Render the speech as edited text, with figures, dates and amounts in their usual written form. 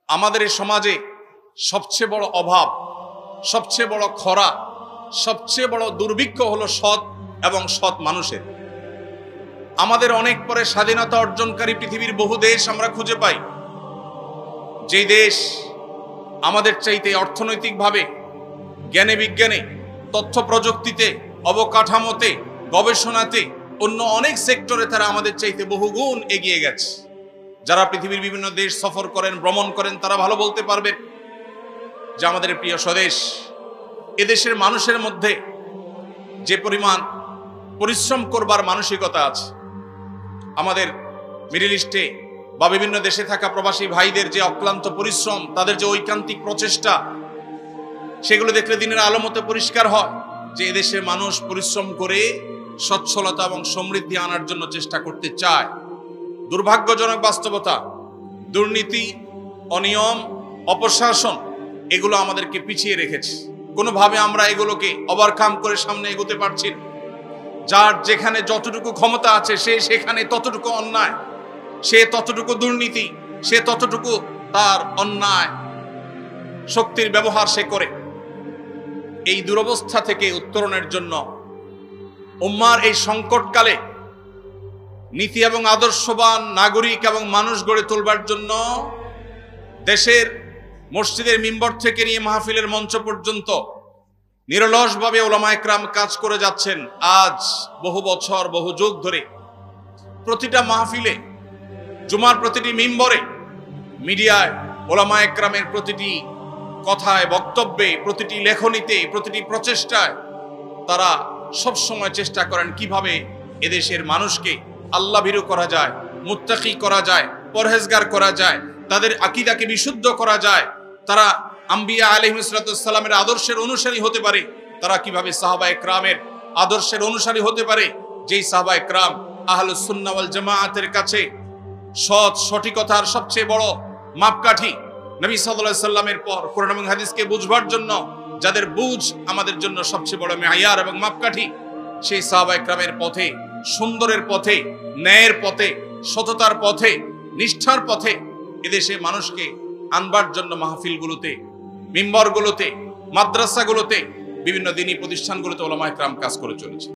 আমাদের এই সমাজে সবচেয়ে বড় অভাব, সবচেয়ে বড় খরা, সবচেয়ে বড় দুর্ভিক্ষ হলো সৎ এবং সৎ মানুষের। আমাদের অনেক পরে স্বাধীনতা অর্জনকারী পৃথিবীর বহু দেশ আমরা খুঁজে পাই, যে দেশ আমাদের চাইতে অর্থনৈতিকভাবে, জ্ঞানে বিজ্ঞানে, তথ্য প্রযুক্তিতে, অবকাঠামোতে, গবেষণাতে, অন্য অনেক সেক্টরে তারা আমাদের চাইতে বহুগুণ এগিয়ে গেছে। যারা পৃথিবীর বিভিন্ন দেশ সফর করেন, ভ্রমণ করেন, তারা ভালো বলতে পারবেন যে আমাদের প্রিয় স্বদেশ, এদেশের মানুষের মধ্যে যে পরিমাণ পরিশ্রম করবার মানসিকতা আছে, আমাদের মিডল ইস্টে বা বিভিন্ন দেশে থাকা প্রবাসী ভাইদের যে অক্লান্ত পরিশ্রম, তাদের যে ঐকান্তিক প্রচেষ্টা, সেগুলো দেখলে দিনের আলোমতে পরিষ্কার হয় যে এদেশের মানুষ পরিশ্রম করে সচ্ছলতা এবং সমৃদ্ধি আনার জন্য চেষ্টা করতে চায়। দুর্ভাগ্যজনক বাস্তবতা, দুর্নীতি, অনিয়ম, অপশাসন এগুলো আমাদেরকে পিছিয়ে রেখেছে। কোনোভাবে আমরা এগুলোকে ওভারকাম করে সামনে এগোতে পারছি না। যার যেখানে যতটুকু ক্ষমতা আছে সে সেখানে ততটুকু অন্যায়, সে ততটুকু দুর্নীতি, সে ততটুকু তার অন্যায় শক্তির ব্যবহার সে করে। এই দুরবস্থা থেকে উত্তরণের জন্য উম্মার এই সংকটকালে নীতি এবং আদর্শবান নাগরিক এবং মানুষ গড়ে তোলবার জন্য দেশের মসজিদের মিম্বর থেকে নিয়ে মাহফিলের মঞ্চ পর্যন্ত নিরলসভাবে উলামায়ে কেরাম কাজ করে যাচ্ছেন। আজ বহু বছর, বহু যুগ ধরে প্রতিটা মাহফিলে, জুমার প্রতিটি মিম্বরে, মিডিয়ায় উলামায়ে কেরামের প্রতিটি কথায়, বক্তব্যে, প্রতিটি লেখনীতে, প্রতিটি প্রচেষ্টায় তারা সবসময় চেষ্টা করেন কিভাবে এদেশের মানুষকে আল্লাহ ভীরু করা যায়, মুত্তাকি করা যায়, পরহেজগার করা যায়, তাদের আকীদাকে বিশুদ্ধ করা যায়, তারা আম্বিয়া আলাইহিস সালামের আদর্শের অনুসারী হতে পারে, তারা কিভাবে সাহাবায়ে কেরামের আদর্শের অনুসারী হতে পারে, যেই সাহাবায়ে কেরাম আহলুস সুন্নাহ ওয়াল জামাআতের কাছে সৎ সঠিকতার সবচেয়ে বড় মাপকাঠি। নবী সাল্লাল্লাহু আলাইহি সাল্লামের পর কোরআন এবং হাদিসকে বুঝবার জন্য যাদের বুঝ আমাদের জন্য সবচেয়ে বড় মেয়ার এবং মাপকাঠি, সেই সাহাবায়ে কেরামের পথে, সুন্দরের পথে, ন্যায়ের পথে, সততার পথে, নিষ্ঠার পথে এদেশে মানুষকে আনবার জন্য মাহফিলগুলোতে, মিম্বরগুলোতে, মাদ্রাসাগুলোতে, বিভিন্ন দ্বীনি প্রতিষ্ঠানগুলোতে উলামায়ে কেরাম কাজ করে চলেছে।